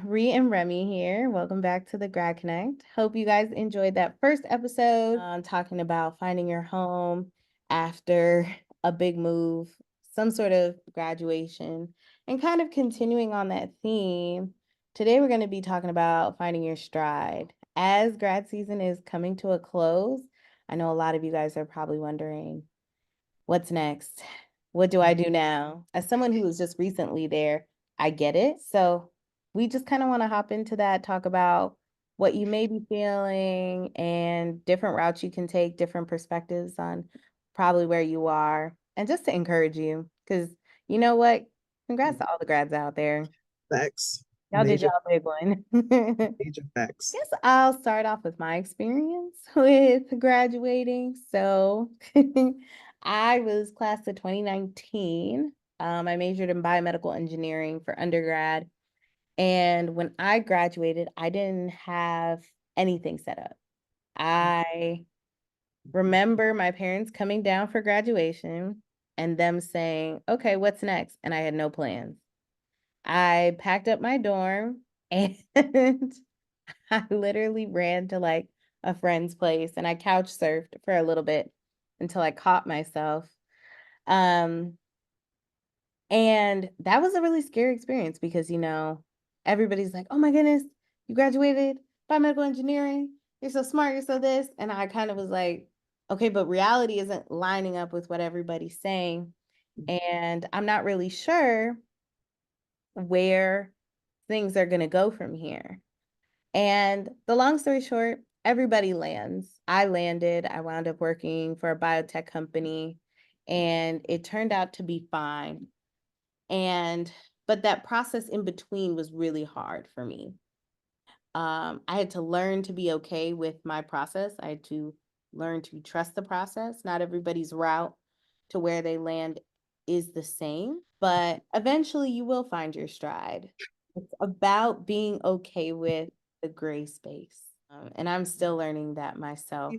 Ree and Remy here. Welcome back to the Grad Connect. Hope you guys enjoyed that first episode talking about finding your home after a big move, some sort of graduation, and kind of continuing on that theme. Today, we're going to be talking about finding your stride. As grad season is coming to a close, I know a lot of you guys are probably wondering, what's next? What do I do now? As someone who was just recently there, I get it. So we just kind of want to hop into that, talk about what you may be feeling and different routes you can take, different perspectives on probably where you are, and just to encourage you. Because you know what? Congrats to all the grads out there. Facts. Y'all did Major, y'all big one. major facts. Guess I'll start off with my experience with graduating. So I was class of 2019. I majored in biomedical engineering for undergrad. And when I graduated, I didn't have anything set up. I remember my parents coming down for graduation and them saying, okay, what's next? And I had no plans. I packed up my dorm and I literally ran to like a friend's place and I couch surfed for a little bit until I caught myself. Um, and that was a really scary experience because, everybody's like, oh my goodness, you graduated biomedical engineering. You're so smart. You're so this. And I kind of was like, okay, but reality isn't lining up with what everybody's saying. And I'm not really sure where things are going to go from here. And the long story short, everybody lands. I landed, I wound up working for a biotech company, and it turned out to be fine. But that process in between was really hard for me. I had to learn to be okay with my process. I had to learn to trust the process. Not everybody's route to where they land is the same, but eventually you will find your stride. It's about being okay with the gray space. And I'm still learning that myself.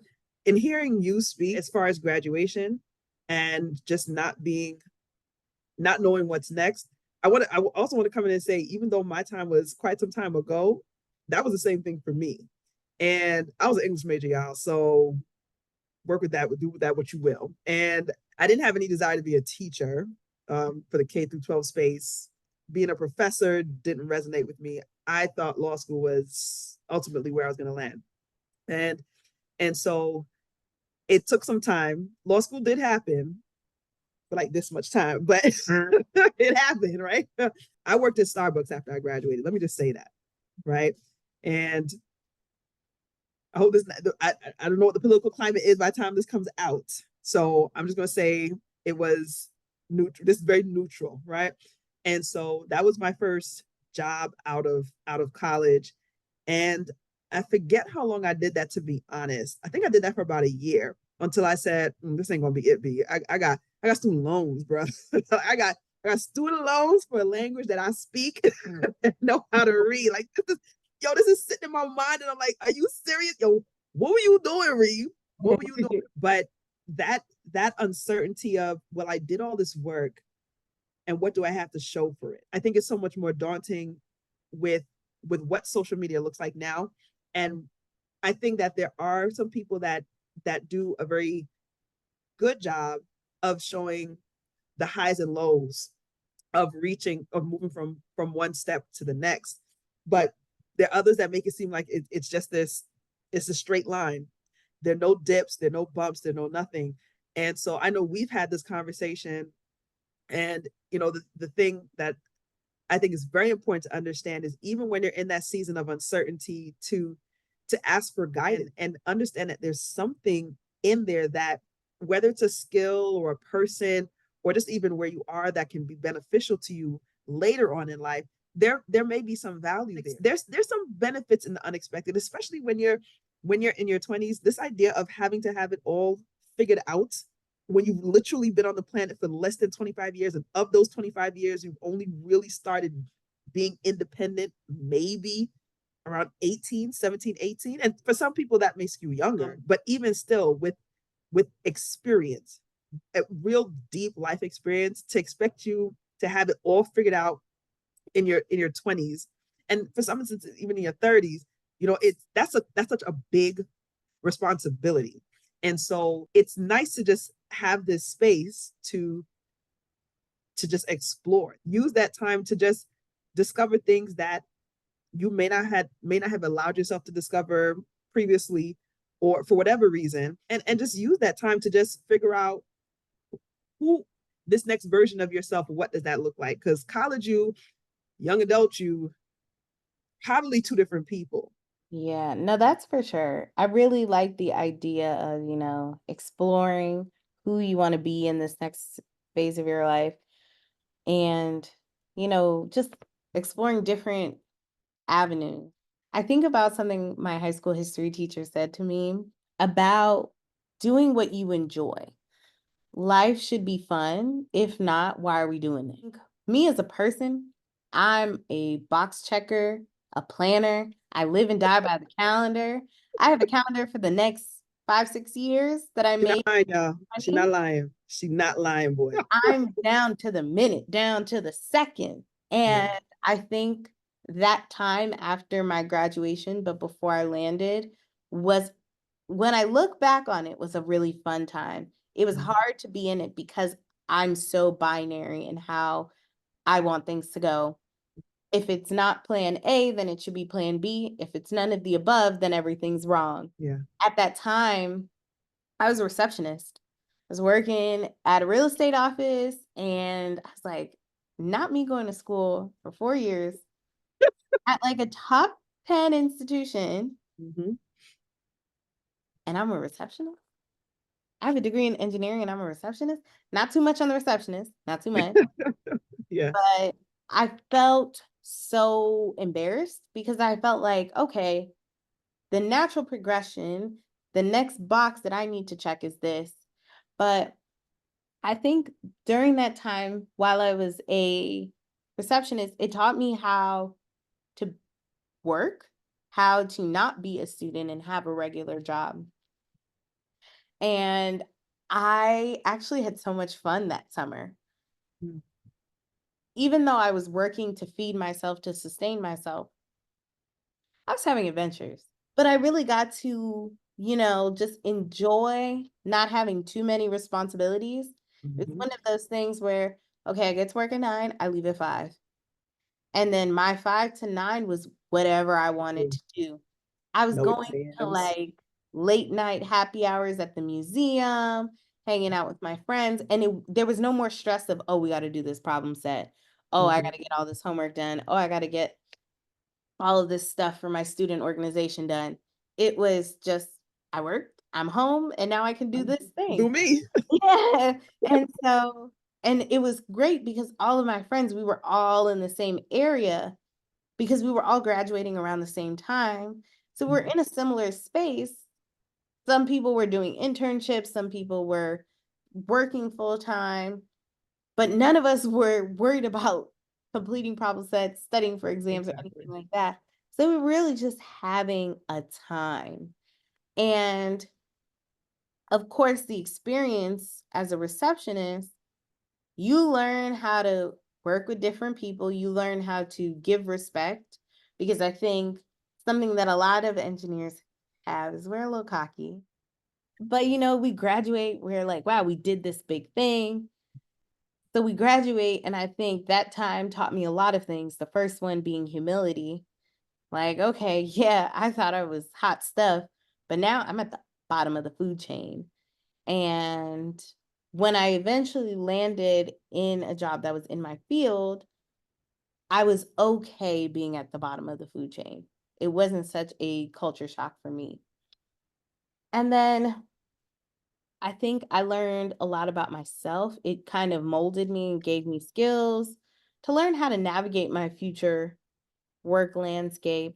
In hearing you speak as far as graduation and just not knowing what's next, I also want to come in and say, even though my time was quite some time ago, that was the same thing for me. And I was an English major, y'all. So work with that, do with that what you will. And I didn't have any desire to be a teacher for the K through 12 space. Being a professor didn't resonate with me. I thought law school was ultimately where I was going to land. And and so it took some time. Law school did happen for like this much time, but it happened, right? I worked at Starbucks after I graduated. Let me just say that, right? And I hope this. I don't know what the political climate is by the time this comes out, so I'm just gonna say it was neutral. This is very neutral, right? And so that was my first job out of college, and I forget how long I did that. To be honest, I think I did that for about a year until I said, "This ain't gonna be it." Be I got student loans, bro. I got student loans for a language that I speak and know how to read. Like this is sitting in my mind, and I'm like, are you serious? Yo, what were you doing, Reed? What were you doing? But that uncertainty of, well, I did all this work, and what do I have to show for it? I think it's so much more daunting with what social media looks like now. And I think that there are some people that do a very good job of showing the highs and lows of moving from one step to the next. But there are others that make it seem like it's just it's a straight line. There are no dips, there are no bumps, there are no nothing. And so I know we've had this conversation, and the thing that I think is very important to understand is, even when you're in that season of uncertainty, to ask for guidance and understand that there's something in there that, whether it's a skill or a person or just even where you are, that can be beneficial to you later on in life. There may be some value there. There's some benefits in the unexpected, especially when you're in your 20s. This idea of having to have it all figured out when you've literally been on the planet for less than 25 years, and of those 25 years you've only really started being independent maybe around 18, 17, 18. And for some people that may skew younger, but even still, with experience, a real deep life experience, to expect you to have it all figured out in your 20s and for some instances, even in your 30s, it's that's such a big responsibility. And so it's nice to just have this space to just explore. Use that time to just discover things that you may not have allowed yourself to discover previously, or for whatever reason, and just use that time to just figure out who this next version of yourself, what does that look like? Because college you, young adult you, probably two different people. Yeah, no, that's for sure. I really like the idea of, exploring who you want to be in this next phase of your life and, just exploring different avenues. I think about something my high school history teacher said to me about doing what you enjoy. Life should be fun. If not, why are we doing it? Me as a person, I'm a box checker, a planner. I live and die by the calendar. I have a calendar for the next 5, 6 years that I She's not made. lying, y'all. She's not lying. She's not lying, boy. I'm down to the minute, down to the second. Yeah. And I think that time after my graduation, but before I landed, was when I look back on it, was a really fun time. It was Mhm. hard to be in it because I'm so binary in how I want things to go. If it's not plan A, then it should be plan B. If it's none of the above, then everything's wrong. Yeah. At that time, I was a receptionist. I was working at a real estate office, and I was like, not me going to school for 4 years at like a top 10 institution, Hmm. and I'm a receptionist. I have a degree in engineering and I'm a receptionist. Not too much on the receptionist, not too much, Yeah. but I felt so embarrassed because I felt like, okay, the natural progression, the next box that I need to check is this. But I think during that time, while I was a receptionist, it taught me how to work, how to not be a student and have a regular job. And I actually had so much fun that summer. Mm. Even though I was working to feed myself, to sustain myself, I was having adventures. But I really got to, just enjoy not having too many responsibilities. It's Hmm. one of those things where, okay, I get to work at 9, I leave at 5. And then my 5 to 9 was whatever I wanted to do. I was No going to exams. like late night happy hours at the museum, hanging out with my friends, and there was no more stress of, oh, we got to do this problem set. Oh, I got Hmm. to get all this homework done. Oh, I got to get all of this stuff for my student organization done. It was just, I worked, I'm home, and now I can do this Do thing. me. Yeah. And it was great because all of my friends, we were all in the same area because we were all graduating around the same time. So we're in a similar space. Some people were doing internships, some people were working full time, but none of us were worried about completing problem sets, studying for exams, or anything Exactly. like that. So we were really just having a time. And of course, the experience as a receptionist, you learn how to work with different people, you learn how to give respect, because I think something that a lot of engineers have is we're a little cocky. But we graduate, we're like, wow, we did this big thing. So we graduate, and I think that time taught me a lot of things. The first one being humility. Like, okay, yeah, I thought I was hot stuff, but now I'm at the bottom of the food chain. And when I eventually landed in a job that was in my field, I was okay being at the bottom of the food chain. It wasn't such a culture shock for me. And then I think I learned a lot about myself. It kind of molded me and gave me skills to learn how to navigate my future work landscape.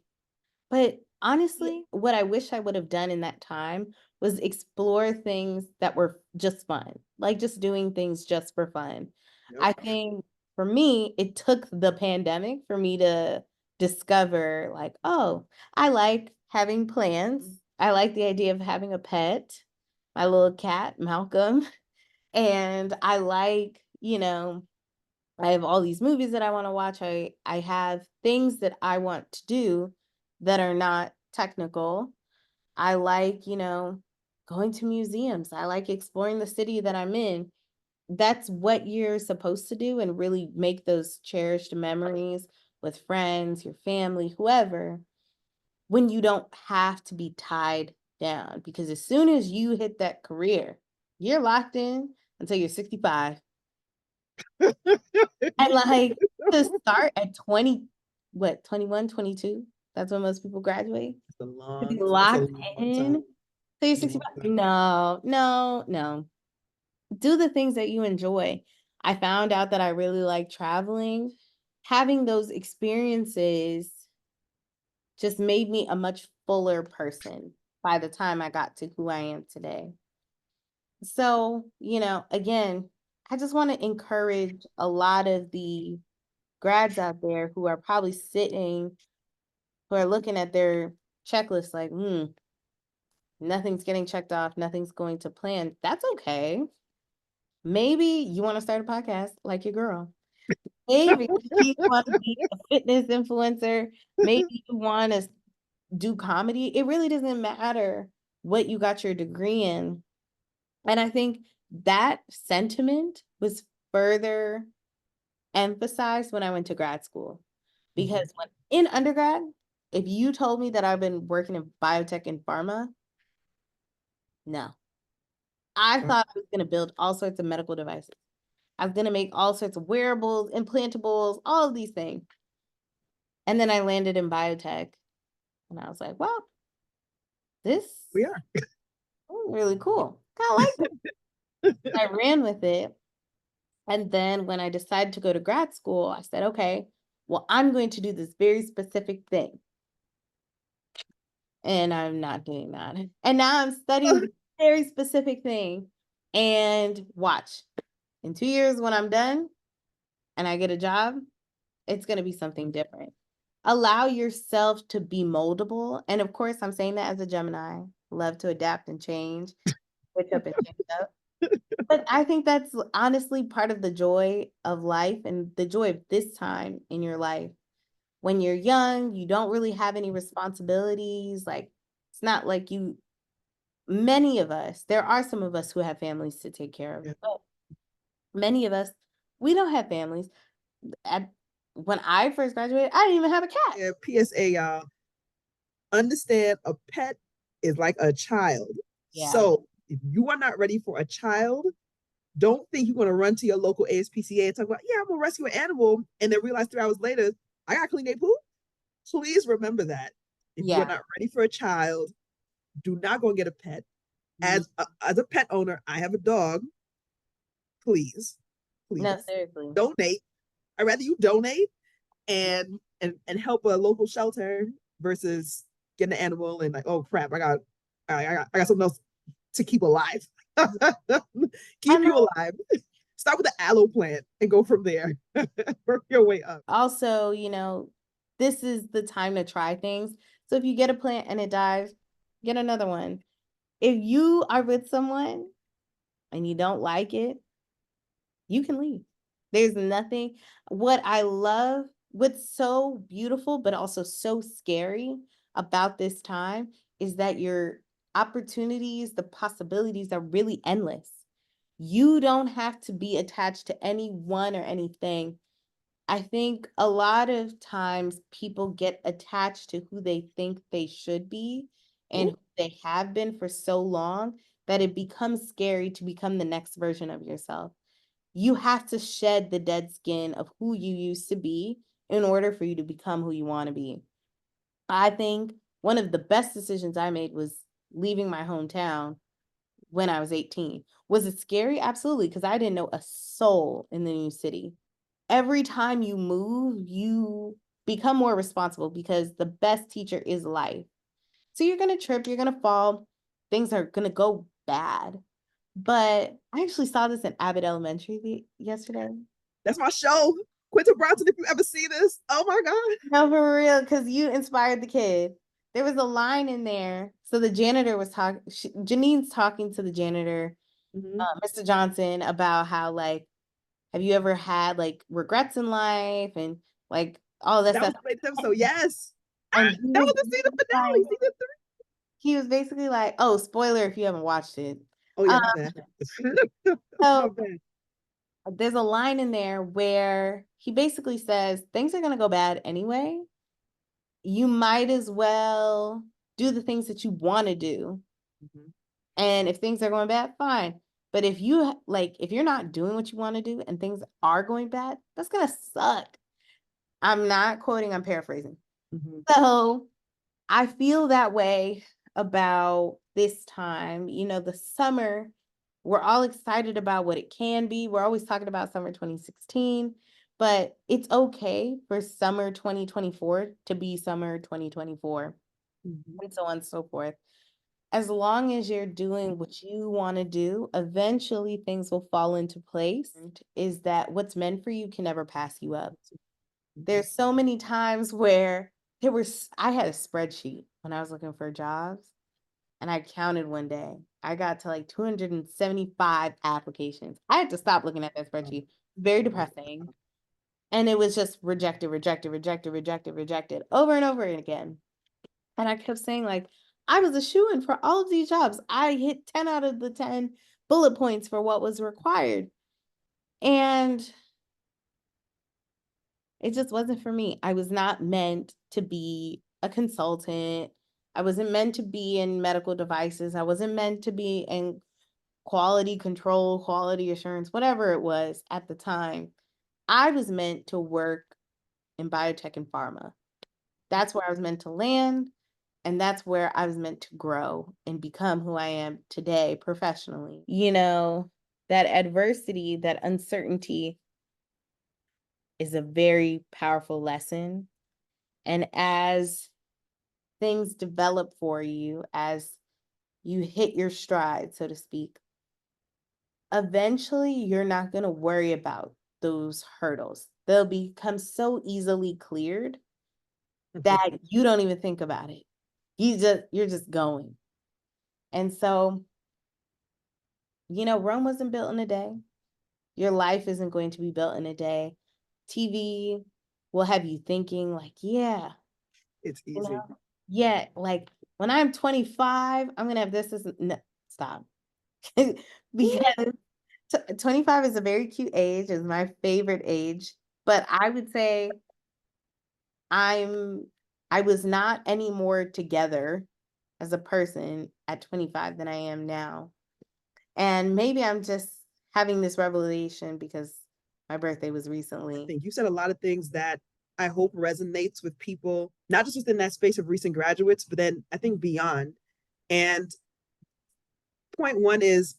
But honestly, what I wish I would have done in that time was explore things that were just fun, like just doing things just for fun. Yep. I think for me, it took the pandemic for me to discover, like, oh, I like having plans. I like the idea of having a pet, my little cat, Malcolm. And I like, I have all these movies that I want to watch. I have things that I want to do that are not technical. I like, going to museums. I like exploring the city that I'm in. That's what you're supposed to do and really make those cherished memories with friends, your family, whoever, when you don't have to be tied down. Because as soon as you hit that career, you're locked in until you're 65. And like to start at 20, what, 21, 22? That's when most people graduate. To be It's a locked long time. in till you're It's a long 65. time. No, no, no. Do the things that you enjoy. I found out that I really like traveling. Having those experiences just made me a much fuller person by the time I got to who I am today. So, again, I just want to encourage a lot of the grads out there who are probably sitting, who are looking at their checklist like, nothing's getting checked off, nothing's going to plan. That's okay. Maybe you want to start a podcast like your girl. Maybe you want to be a fitness influencer. Maybe you want to do comedy. It really doesn't matter what you got your degree in. And I think that sentiment was further emphasized when I went to grad school. Because when in undergrad, if you told me that I've been working in biotech and pharma, no. I thought I was going to build all sorts of medical devices. I was going to make all sorts of wearables, implantables, all of these things. And then I landed in biotech and I was like, well, this We are. is really cool. Kind of like it. I ran with it. And then when I decided to go to grad school, I said, okay, well, I'm going to do this very specific thing. And I'm not doing that. And now I'm studying this very specific thing. And watch, in 2 years when I'm done and I get a job, it's going to be something different. Allow yourself to be moldable. And of course, I'm saying that as a Gemini, love to adapt and change, switch up and change up. But I think that's honestly part of the joy of life and the joy of this time in your life. When you're young, you don't really have any responsibilities. Like, it's not like many of us, there are some of us who have families to take care of, Yeah. but many of us, we don't have families. At, when I first graduated, I didn't even have a cat. Yeah, PSA, y'all. Understand a pet is like a child. Yeah. So if you are not ready for a child, don't think you're going to run to your local ASPCA and talk about, yeah, I'm going to rescue an animal, and then realize 3 hours later, I got to clean their poop. Please remember that. If you are Yeah. not ready for a child, do not go and get a pet. As a pet owner, I have a dog. Please, No, please seriously. donate. I'd rather you donate and help a local shelter versus getting an animal and like, oh crap, I got something else to keep alive. I Keep know. you alive. Start with the aloe plant and go from there. Work your way up. Also, this is the time to try things. So if you get a plant and it dies, get another one. If you are with someone and you don't like it, you can leave. There's nothing. What I love, what's so beautiful, but also so scary about this time is that your opportunities, the possibilities are really endless. You don't have to be attached to anyone or anything. I think a lot of times people get attached to who they think they should be and Ooh, who they have been for so long that it becomes scary to become the next version of yourself. You have to shed the dead skin of who you used to be in order for you to become who you want to be. I think one of the best decisions I made was leaving my hometown when I was 18. Was it scary? Absolutely, because I didn't know a soul in the new city. Every time you move, you become more responsible because the best teacher is life. So you're going to trip, you're going to fall, things are going to go bad. But I actually saw this in Abbott Elementary yesterday. that's my show. Quentin Bronson, if you ever see this, oh my God. No, for real, because you inspired the kid. There was a line in there. So the janitor was talking, Janine's talking to the janitor, Mhm. Mr. Johnson, about how, like, Have you ever had like regrets in life and like all that That was stuff? a great episode. Yes. And he That was was the season finale, like, season 3. he was basically like, oh, spoiler if you haven't watched it. Oh yeah, Um, my bad. My so bad. there's a line in there where he basically says things are gonna go bad anyway. You might as well do the things that you want to do. Mhm. And if things are going bad, fine. But if you like, if you're not doing what you want to do and things are going bad, that's gonna suck. I'm not quoting, I'm paraphrasing. Mhm. So I feel that way about this time. You know, the summer, we're all excited about what it can be. We're always talking about summer 2016, but it's okay for summer 2024 to be summer 2024, Mhm. and so on and so forth. As long as you're doing what you want to do, eventually things will fall into place. Is that what's meant for you can never pass you up. Mhm. There's so many times where I had a spreadsheet when I was looking for jobs, and I counted one day. I got to like 275 applications. I had to stop looking at that spreadsheet. Very depressing. And it was just rejected, rejected, rejected, rejected, rejected over and over again. And I kept saying, like, I was a shoo-in for all of these jobs. I hit 10 out of the 10 bullet points for what was required. And it just wasn't for me. I was not meant to be a consultant. I wasn't meant to be in medical devices. I wasn't meant to be in quality control, quality assurance, whatever it was at the time. I was meant to work in biotech and pharma. That's where I was meant to land. And that's where I was meant to grow and become who I am today professionally. You know, that adversity, that uncertainty is a very powerful lesson. And as things develop for you, as you hit your stride, so to speak, eventually you're not going to worry about those hurdles. They'll become so easily cleared that you don't even think about it. You're just going. And so, you know, Rome wasn't built in a day. Your life isn't going to be built in a day. TV will have you thinking like, yeah, It's you easy. know, yeah, like when I'm 25, I'm gonna have this, no, stop. Because 25 is a very cute age, is my favorite age. But I would say I'm I was not any more together as a person at 25 than I am now. And maybe I'm just having this revelation because my birthday was I recently. think you said a lot of things that I hope resonates with people, not just within that space of recent graduates, but then I think beyond. And point one is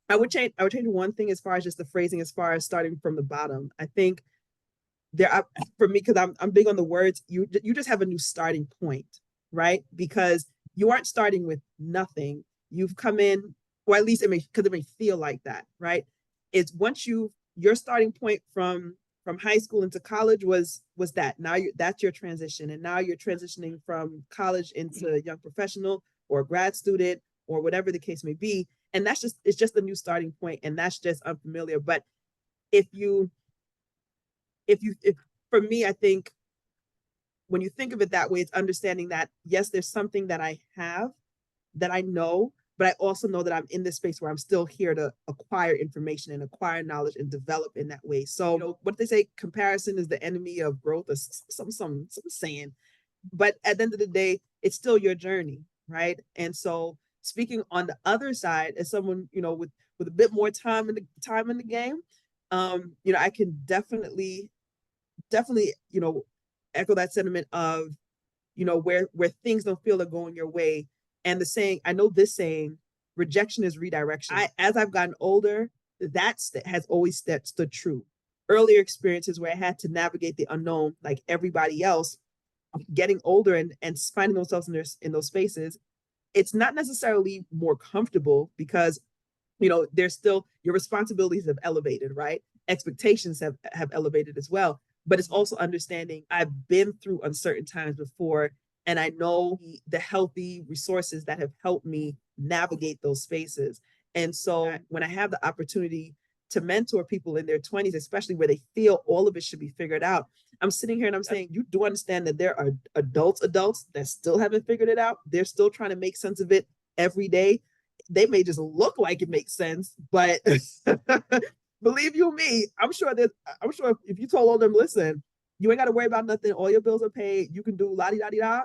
I would change one thing as far as just the phrasing as far as starting from the bottom. I think there are, for me, because I'm big on the words, you just have a new starting point, right? Because you aren't starting with nothing. You've come in, or at least it may feel like that, right? It's once your starting point from high school into college was that. Now that's your transition, and now you're transitioning from college into young professional or grad student or whatever the case may be. And it's just a new starting point, and that's just unfamiliar. But if you if for me, I think when you think of it that way, it's understanding that yes, there's something that I have that I know, but I also know that I'm in this space where I'm still here to acquire information and acquire knowledge and develop in that way. So, what they say, comparison is the enemy of growth, or some saying. But at the end of the day, it's still your journey, right? And so, speaking on the other side, as someone with a bit more time in the game, I can definitely echo that sentiment of where things don't feel are going your way. And the saying, I know this saying, rejection is redirection. As I've gotten older, that has always stood true. Earlier experiences where I had to navigate the unknown like everybody else, getting older and finding themselves in those spaces, it's not necessarily more comfortable because there's still your responsibilities have elevated, right? Expectations have elevated as well. But it's also understanding I've been through uncertain times before, and I know the healthy resources that have helped me navigate those spaces. And so when I have the opportunity to mentor people in their 20s, especially where they feel all of it should be figured out. I'm sitting here and I'm saying, you do understand that there are adults that still haven't figured it out. They're still trying to make sense of it every day. They may just look like it makes sense, but believe you me, I'm sure if you told all them, listen, you ain't got to worry about nothing. All your bills are paid. You can do la di da di da.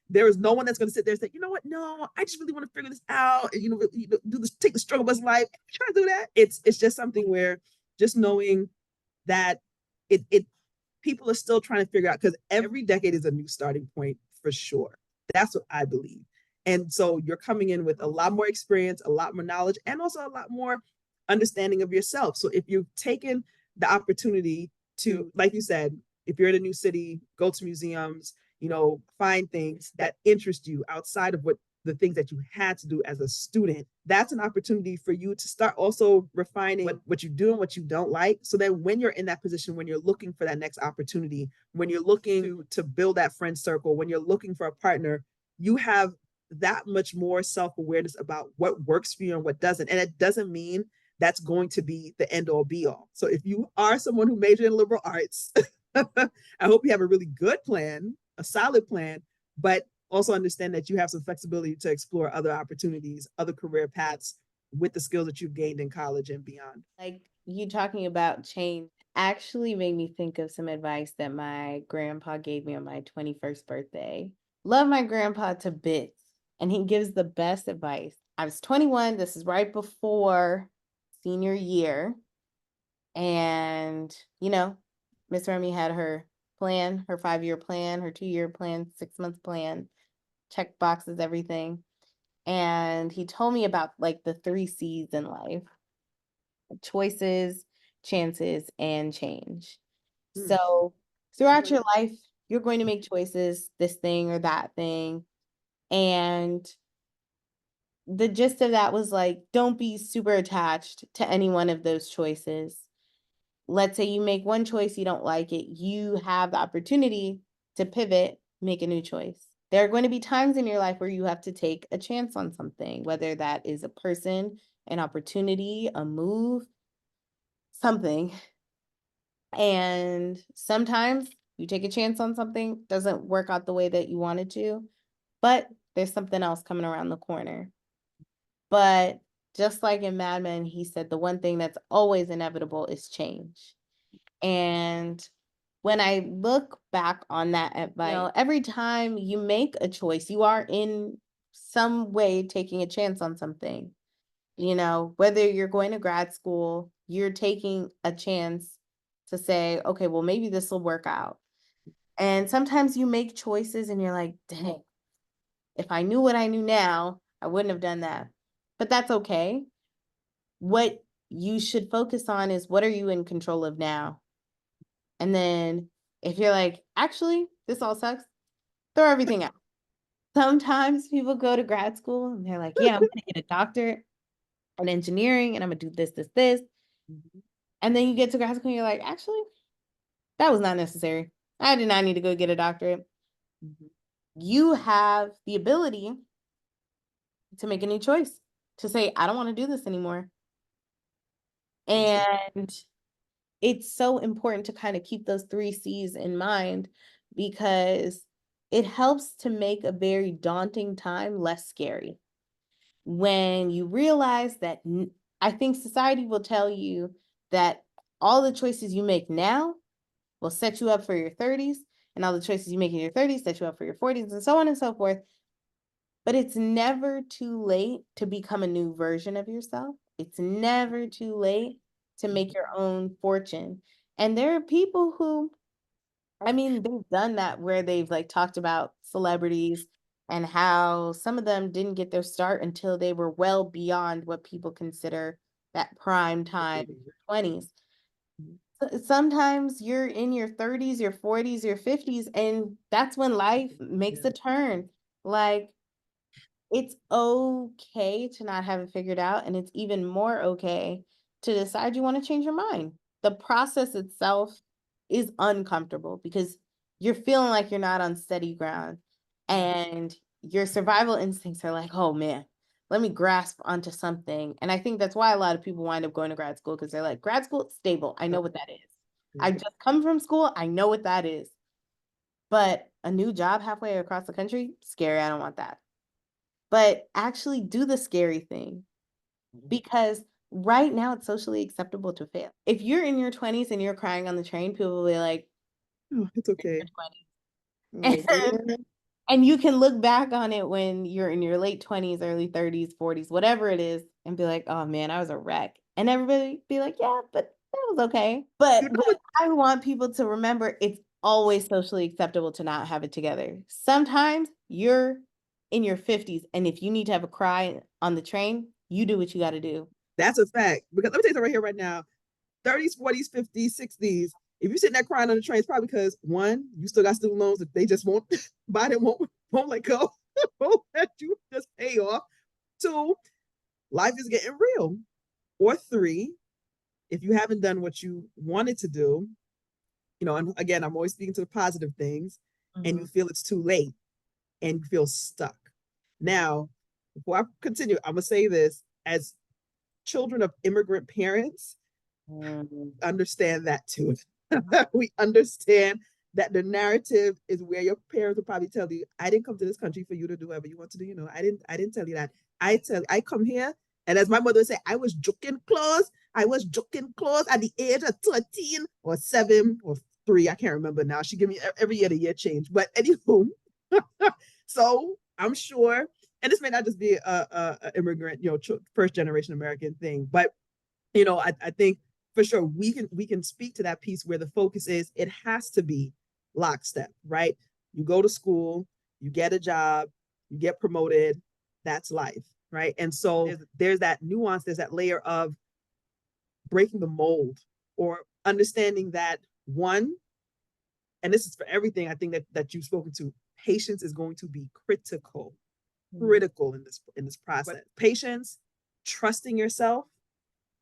There is no one that's going to sit there and say, you know what? No, I just really want to figure this out. And, do this, take the struggle bus life. Try to do that. It's just something where just knowing that it people are still trying to figure out, because every decade is a new starting point for sure. That's what I believe. And so you're coming in with a lot more experience, a lot more knowledge, and also a lot more understanding of yourself. So if you've taken the opportunity to, like you said, if you're in a new city, go to museums, find things that interest you outside of what the things that you had to do as a student, that's an opportunity for you to start also refining what you do and what you don't like. So that when you're in that position, when you're looking for that next opportunity, when you're looking to build that friend circle, when you're looking for a partner, you have that much more self-awareness about what works for you and what doesn't. And it doesn't mean that's going to be the end all be all. So if you are someone who majored in liberal arts, I hope you have a really good plan, a solid plan, but also understand that you have some flexibility to explore other opportunities, other career paths with the skills that you've gained in college and beyond. Like you talking about change actually made me think of some advice that my grandpa gave me on my 21st birthday. Love my grandpa to bits, and he gives the best advice. I was 21, this is right before senior year, and Miss Remy had her plan, her 5-year plan, her 2-year plan, 6-month plan, check boxes, everything. And he told me about like the 3 C's in life: choices, chances, and change. So throughout your life, you're going to make choices, this thing or that thing. And the gist of that was like, don't be super attached to any one of those choices. Let's say you make one choice, you don't like it, you have the opportunity to pivot, make a new choice. There are going to be times in your life where you have to take a chance on something, whether that is a person, an opportunity, a move, something. And sometimes you take a chance on something, doesn't work out the way that you wanted to, but there's something else coming around the corner. But just like in Mad Men, he said the one thing that's always inevitable is change. And when I look back on that advice, every time you make a choice, you are in some way taking a chance on something. Whether you're going to grad school, you're taking a chance to say, okay, well, maybe this will work out. And sometimes you make choices and you're like, dang, if I knew what I knew now, I wouldn't have done that. But that's okay. What you should focus on is, what are you in control of now? And then if you're like, actually, this all sucks, throw everything out. Sometimes people go to grad school and they're like, yeah, I'm going to get a doctorate in engineering and I'm going to do this, this, this. And then you get to grad school and you're like, actually, that was not necessary. I did not need to go get a doctorate. You have the ability to make a new choice, to say, I don't want to do this anymore. And it's so important to kind of keep those 3 C's in mind, because it helps to make a very daunting time less scary. When you realize that, I think society will tell you that all the choices you make now will set you up for your 30s, and all the choices you make in your 30s set you up for your 40s, and so on and so forth. But it's never too late to become a new version of yourself. It's never too late to make your own fortune. And there are people who, they've done that, where they've like talked about celebrities and how some of them didn't get their start until they were well beyond what people consider that prime time, 20s. Sometimes you're in your 30s, your 40s, your 50s, and that's when life makes a turn. Like, it's okay to not have it figured out, and it's even more okay to decide you want to change your mind. The process itself is uncomfortable because you're feeling like you're not on steady ground, and your survival instincts are like, oh man, let me grasp onto something. And I think that's why a lot of people wind up going to grad school, because they're like, grad school, it's stable. I know what that is. I just come from school. I know what that is. But a new job halfway across the country, scary. I don't want that. But actually do the scary thing, because right now it's socially acceptable to fail. If you're in your 20s and you're crying on the train, people will be like, Oh, it's okay. and, Oh, man. and you can look back on it when you're in your late 20s, early 30s, 40s, whatever it is, and be like, oh man, I was a wreck. And everybody be like, yeah, but that was okay. But You know what what? I want people to remember, it's always socially acceptable to not have it together. Sometimes you're in your 50s, and if you need to have a cry on the train, you do what you got to do. That's a fact. Because let me tell you something right here, right now. 30s, 40s, 50s, 60s. If you're sitting there crying on the train, it's probably because one, you still got student loans that they just won't Biden won't let go, won't let you just pay off. Two, life is getting real. Or three, if you haven't done what you wanted to do, and again, I'm always speaking to the positive things, and you feel it's too late and you feel stuck. Now, before I continue, I'm gonna say this as children of immigrant parents, understand that too. We understand that the narrative is where your parents will probably tell you, I didn't come to this country for you to do whatever you want to do. I didn't tell you that. I come here, and as my mother would say, I was joking clothes. I was joking clothes at the age of 13 or 7 or 3. I can't remember now. She give me every year the year change. But anywho, so I'm sure, and this may not just be a immigrant, first generation American thing, but I think for sure we can speak to that piece where the focus is it has to be lockstep, right? You go to school, you get a job, you get promoted, that's life, right? And so there's that nuance, there's that layer of breaking the mold or understanding that one, and this is for everything I think that you've spoken to, patience is going to be critical in this process. But patience, trusting yourself,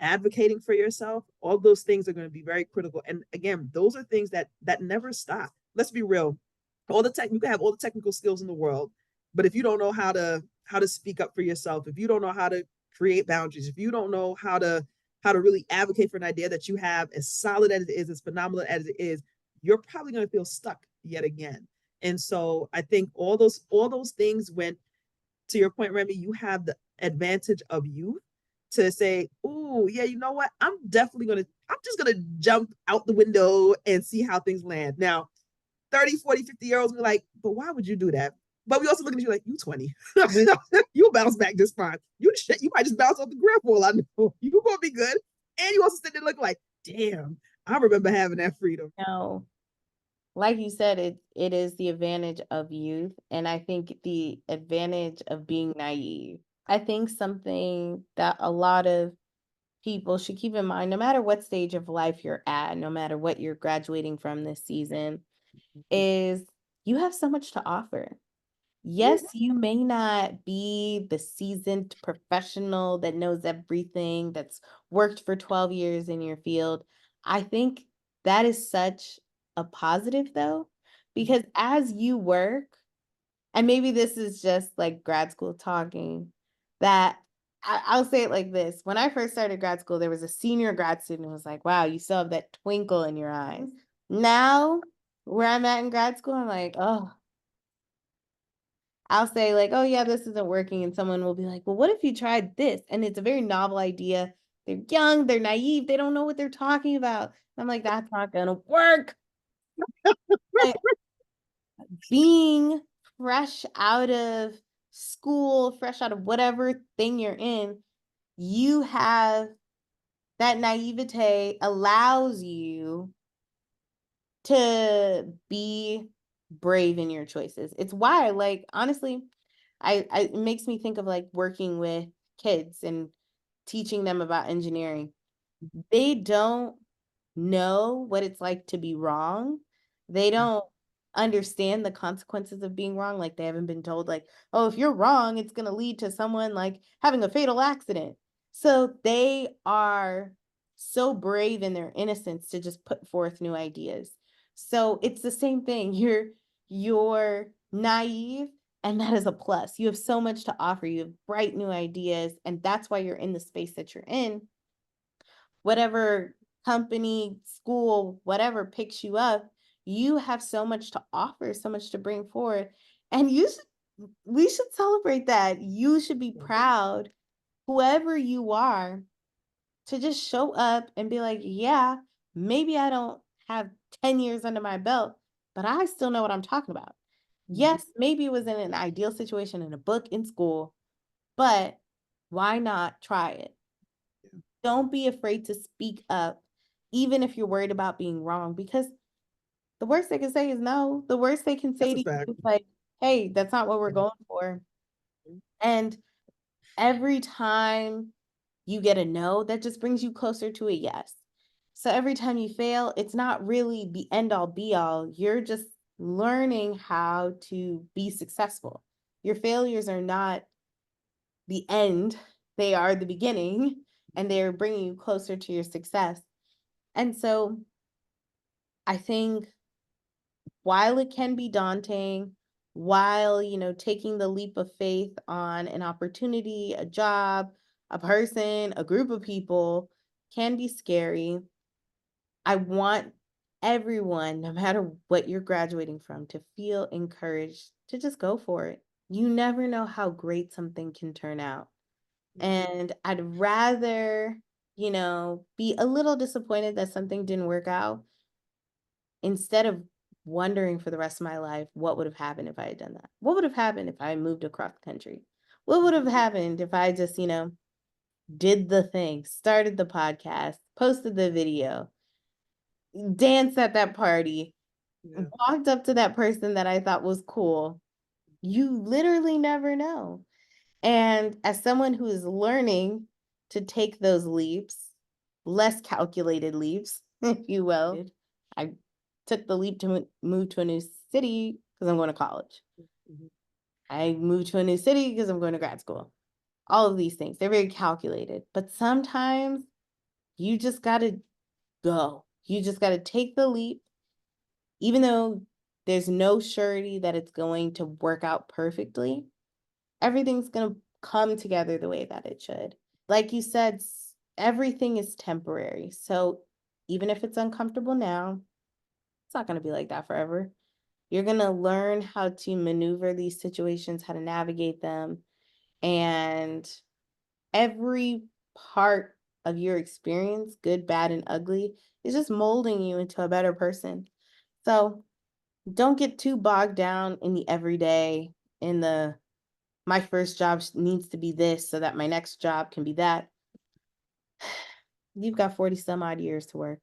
advocating for yourself, all those things are going to be very critical. And again, those are things that never stop. Let's be real. You can have all the technical skills in the world, but if you don't know how to speak up for yourself, if you don't know how to create boundaries, if you don't know how to really advocate for an idea that you have, as solid as it is, as phenomenal as it is, you're probably going to feel stuck yet again. And so I think all those things, when to your point, Remy, you have the advantage of youth to say, oh, yeah, you know what? I'm just gonna jump out the window and see how things land. Now, 30, 40, 50 year olds be like, but why would you do that? But we also look at you like, you 20. You'll bounce back just fine. You might just bounce off the grip for all I know. You're gonna be good. And you also sit there look like, damn, I remember having that freedom. No, like you said, it is the advantage of youth, and I think the advantage of being naive. I think something that a lot of people should keep in mind, no matter what stage of life you're at, no matter what you're graduating from this season, is you have so much to offer. Yes, you may not be the seasoned professional that knows everything, that's worked for 12 years in your field. I think that is such a positive, though, because as you work, and maybe this is just like grad school talking, that I'll say it like this. When I first started grad school, there was a senior grad student who was like, wow, you still have that twinkle in your eyes. Now, where I'm at in grad school, I'm like, oh, I'll say like, oh yeah, this isn't working. And someone will be like, well, what if you tried this? And it's a very novel idea. They're young, they're naive, they don't know what they're talking about. I'm like, that's not gonna work. But being fresh out of school, fresh out of whatever thing you're in, you have that naivete allows you to be brave in your choices. It's why, like, honestly, it makes me think of like working with kids and teaching them about engineering. They don't know what it's like to be wrong. They don't understand the consequences of being wrong. Like they haven't been told like, oh, if you're wrong, it's going to lead to someone like having a fatal accident. So they are so brave in their innocence to just put forth new ideas. So it's the same thing. You're naive And that is a plus. You have so much to offer. You have bright new ideas. And that's why you're in the space that you're in. Whatever company, school, whatever picks you up, you have so much to offer, so much to bring forward. And we should celebrate that. You should be proud, whoever you are, to just show up and be like, yeah, maybe I don't have 10 years under my belt, but I still know what I'm talking about. Yes, maybe it was in an ideal situation in a book in school, but why not try it? Don't be afraid to speak up, even if you're worried about being wrong, because the worst they can say is no. The worst they can say That's to a you fact. is like, hey, that's not what we're going for. And every time you get a no, that just brings you closer to a yes. So every time you fail, it's not really the end all be all. You're just learning how to be successful. Your failures are not the end, they are the beginning, and they're bringing you closer to your success. And so I think while it can be daunting, while, taking the leap of faith on an opportunity, a job, a person, a group of people can be scary, I want everyone, no matter what you're graduating from, to feel encouraged to just go for it. You never know how great something can turn out. And I'd rather, be a little disappointed that something didn't work out instead of wondering for the rest of my life what would have happened if I had done that. What would have happened if I moved across the country? What would have happened if I just, did the thing, started the podcast, posted the video, danced at that party, walked up to that person that I thought was cool? You literally never know. And as someone who is learning to take those leaps, less calculated leaps, if you will, I took the leap to move to a new city because I'm going to college. I moved to a new city because I'm going to grad school. All of these things, they're very calculated. But sometimes you just got to go. You just got to take the leap, even though there's no surety that it's going to work out perfectly. Everything's going to come together the way that it should. Like you said, everything is temporary. So even if it's uncomfortable now, it's not going to be like that forever. You're going to learn how to maneuver these situations, how to navigate them. And every part of your experience, good, bad, and ugly, is just molding you into a better person. So don't get too bogged down in the everyday, in the my first job needs to be this so that my next job can be that. You've got 40 some odd years to work.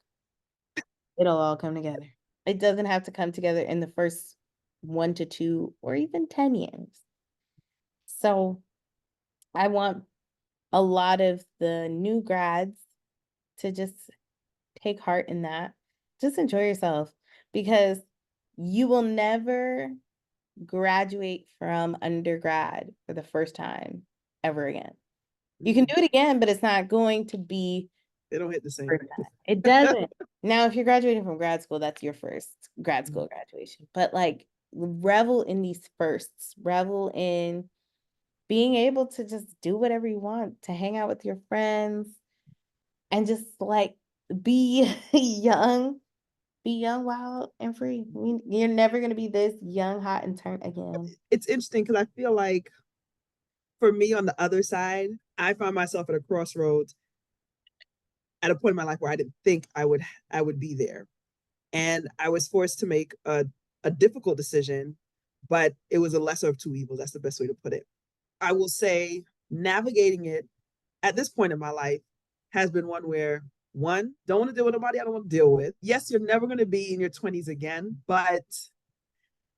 It'll all come together. It doesn't have to come together in the first 1 to 2 or even 10 years. So I want a lot of the new grads to just take heart in that. Just enjoy yourself, because you will never graduate from undergrad for the first time ever again. You can do it again, but it's not going to be. They don't hit the same. It doesn't. Now, if you're graduating from grad school, that's your first grad school graduation. But like, revel in these firsts, revel in being able to just do whatever you want, to hang out with your friends and just like be young, wild, and free. You're never going to be this young, hot, and turned again. It's interesting because I feel like for me on the other side, I found myself at a crossroads at a point in my life where I didn't think I would be there. And I was forced to make a difficult decision, but it was a lesser of two evils. That's the best way to put it. I will say navigating it at this point in my life has been one where, one, don't want to deal with nobody I don't want to deal with. Yes, you're never going to be in your 20s again, but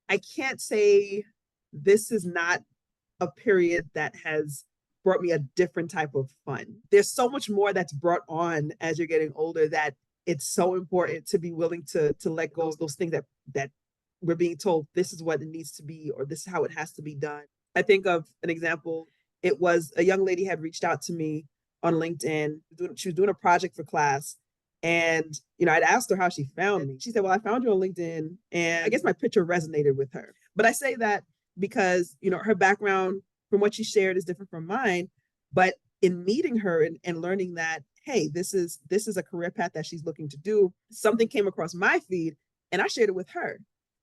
I can't say this is not a period that has brought me a different type of fun. There's so much more that's brought on as you're getting older that it's so important to be willing to let go of those things that we're being told this is what it needs to be or this is how it has to be done. I think of an example. It was a young lady had reached out to me on LinkedIn. She was doing a project for class. And, I'd asked her how she found me. She said, well, I found you on LinkedIn. And I guess my picture resonated with her. But I say that because, you know, her background from what she shared is different from mine. But in meeting her and learning that, hey, this is a career path that she's looking to do, something came across my feed and I shared it with her.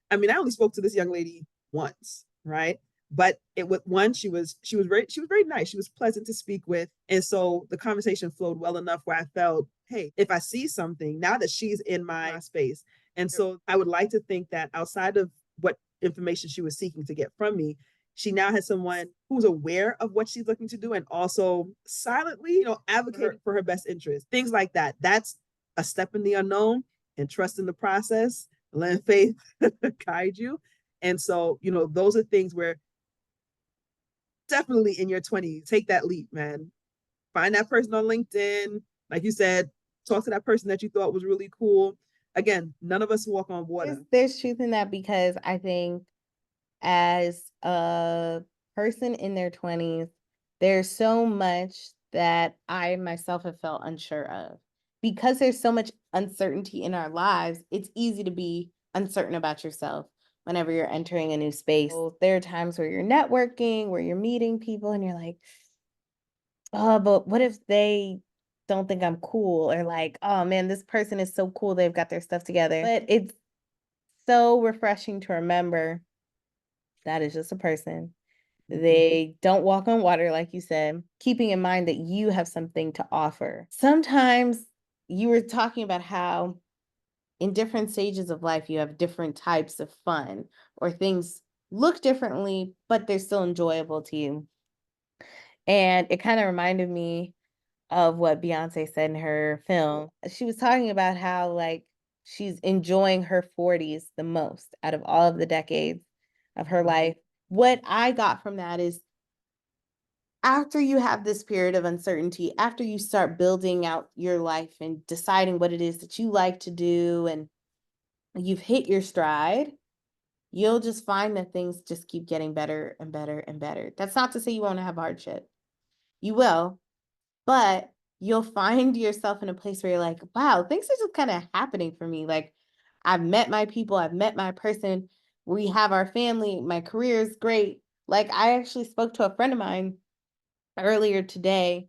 I mean, I only spoke to this young lady once, right? But it was one, she was very nice. She was pleasant to speak with. And so the conversation flowed well enough where I felt, hey, if I see something now that she's in my space. And so I would like to think that outside of what information she was seeking to get from me, she now has someone who's aware of what she's looking to do and also silently, you know, advocating for her best interest. Things like that. That's a step in the unknown, and trust in the process. Let faith guide you. And so, you know, those are things where definitely in your 20s, take that leap, man. Find that person on LinkedIn. Like you said, talk to that person that you thought was really cool. Again, none of us walk on water. There's truth in that, because I think as a person in their 20s, there's so much that I myself have felt unsure of. Because there's so much uncertainty in our lives, it's easy to be uncertain about yourself whenever you're entering a new space. So there are times where you're networking, where you're meeting people, and you're like, oh, but what if they don't think I'm cool? Or like, oh man, this person is so cool, they've got their stuff together. But it's so refreshing to remember that is just a person. They don't walk on water, like you said, keeping in mind that you have something to offer. Sometimes you were talking about how in different stages of life, you have different types of fun, or things look differently, but they're still enjoyable to you. And it kind of reminded me of what Beyonce said in her film. She was talking about how, like, she's enjoying her 40s the most out of all of the decades of her life. What I got from that is, after you have this period of uncertainty, after you start building out your life and deciding what it is that you like to do, and you've hit your stride, you'll just find that things just keep getting better and better and better. That's not to say you won't have hardship. You will, but you'll find yourself in a place where you're like, wow, things are just kind of happening for me. Like, I've met my people, I've met my person, we have our family, my career is great. Like, I actually spoke to a friend of mine earlier today,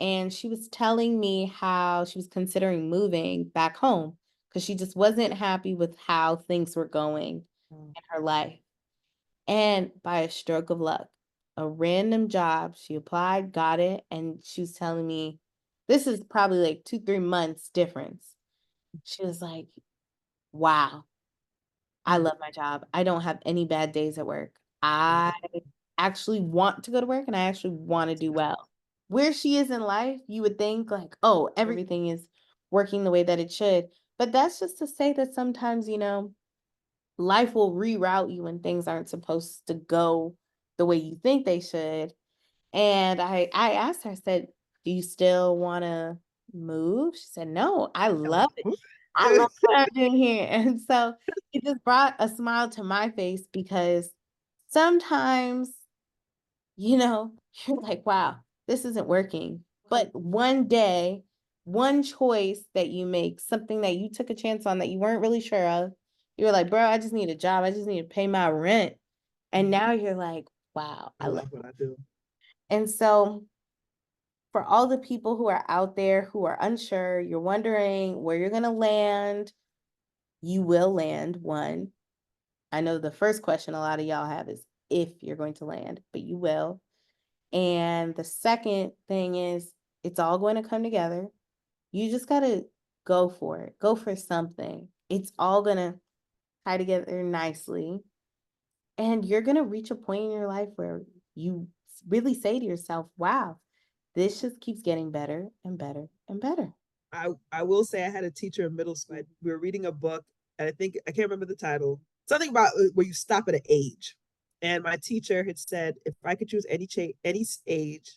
and she was telling me how she was considering moving back home because she just wasn't happy with how things were going in her life. And by a stroke of luck, a random job, she applied, got it, and she was telling me, this is probably like 2, 3 months difference. She was like, wow, I love my job. I don't have any bad days at work. I actually want to go to work, and I actually want to do well. Where she is in life, you would think like, oh, everything is working the way that it should. But that's just to say that sometimes, life will reroute you when things aren't supposed to go the way you think they should. And I asked her, I said, do you still want to move? She said, no, I love it. I love what I'm doing here. And so it just brought a smile to my face, because sometimes, you're like, wow, this isn't working. But one day, one choice that you make, something that you took a chance on that you weren't really sure of, you were like, bro, I just need a job. I just need to pay my rent. And now you're like, wow, I I love love what I do. it. And so for all the people who are out there who are unsure, you're wondering where you're going to land, you will land. One, I know the first question a lot of y'all have is if you're going to land, but you will. And the second thing is, it's all going to come together. You just got to go for it. Go for something. It's all going to tie together nicely. And you're going to reach a point in your life where you really say to yourself, wow, this just keeps getting better and better and better. I will say I had a teacher in middle school. We were reading a book, and I can't remember the title. Something about where you stop at an age. And my teacher had said, if I could choose any age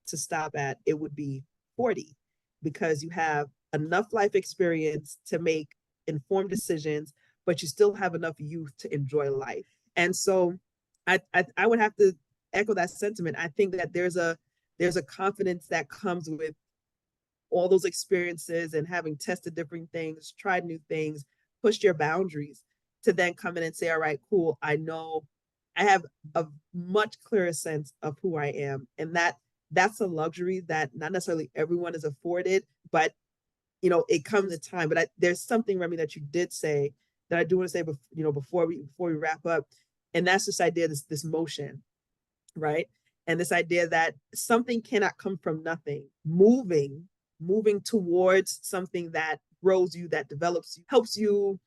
to stop at, it would be 40, because you have enough life experience to make informed decisions, but you still have enough youth to enjoy life. And so I would have to echo that sentiment. I think that there's a confidence that comes with all those experiences and having tested different things, tried new things, pushed your boundaries, to then come in and say, all right, cool, I know I have a much clearer sense of who I am. And that's a luxury that not necessarily everyone is afforded, but it comes a time. But there's something, Remy, that you did say that I do want to say, before we wrap up, and that's this idea, this motion, right? And this idea that something cannot come from nothing. Moving towards something that grows you, that develops you, helps you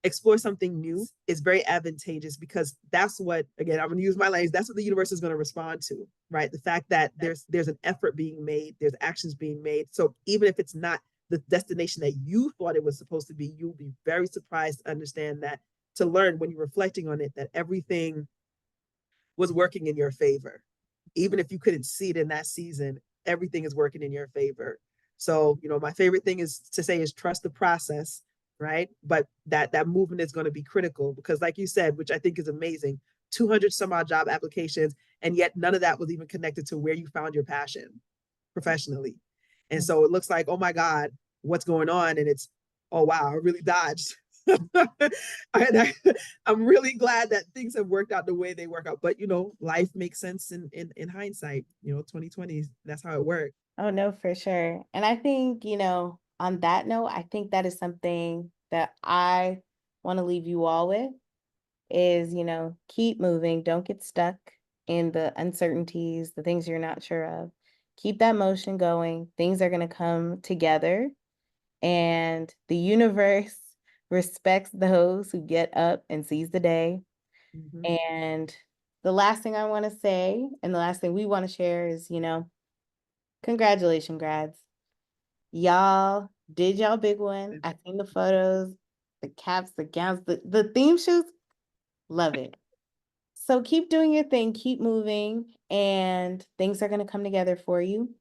explore something new is very advantageous, because that's what, again, I'm going to use my language, that's what the universe is going to respond to, right? The fact that there's an effort being made, there's actions being made. So even if it's not the destination that you thought it was supposed to be, you'll be very surprised to understand that, to learn when you're reflecting on it, that everything was working in your favor. Even if you couldn't see it in that season, everything is working in your favor. So, my favorite thing is to say is trust the process, right? But that movement is going to be critical, because like you said, which I think is amazing, 200 some odd job applications, and yet none of that was even connected to where you found your passion professionally. And so it looks like, oh my God, what's going on? And it's, oh wow, I really dodged. I'm really glad that things have worked out the way they work out. But life makes sense in hindsight. 2020, that's how it worked. Oh, no, for sure. And I think, on that note, I think that is something that I want to leave you all with is, keep moving. Don't get stuck in the uncertainties, the things you're not sure of. Keep that motion going. Things are going to come together, and the universe respects those who get up and seize the day. Mm-hmm. And the last thing I want to say, and the last thing we want to share is, congratulations, grads. Y'all did y'all big one. I seen the photos, the caps, the gowns, the theme shoots. Love it. So keep doing your thing, keep moving, and things are going to come together for you.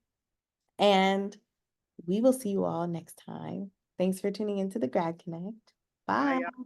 And we will see you all next time. Thanks for tuning into the Grad Connect. Bye. Bye, y'all.